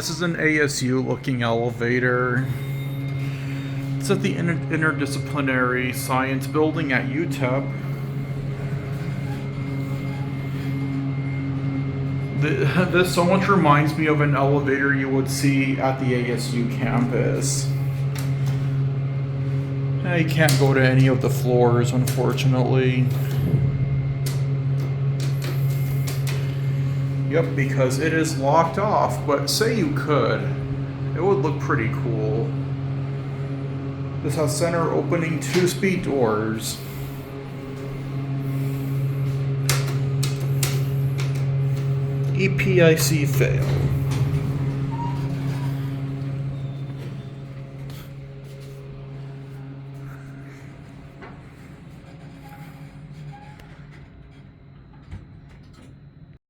This is an ASU looking elevator. It's at the Interdisciplinary Science Building at UTEP. This so much reminds me of an elevator you would see at the ASU campus. You can't go to any of the floors, unfortunately. Yep, because it is locked off, but say you could, it would look pretty cool. This has center opening 2-speed doors. EPIC failed.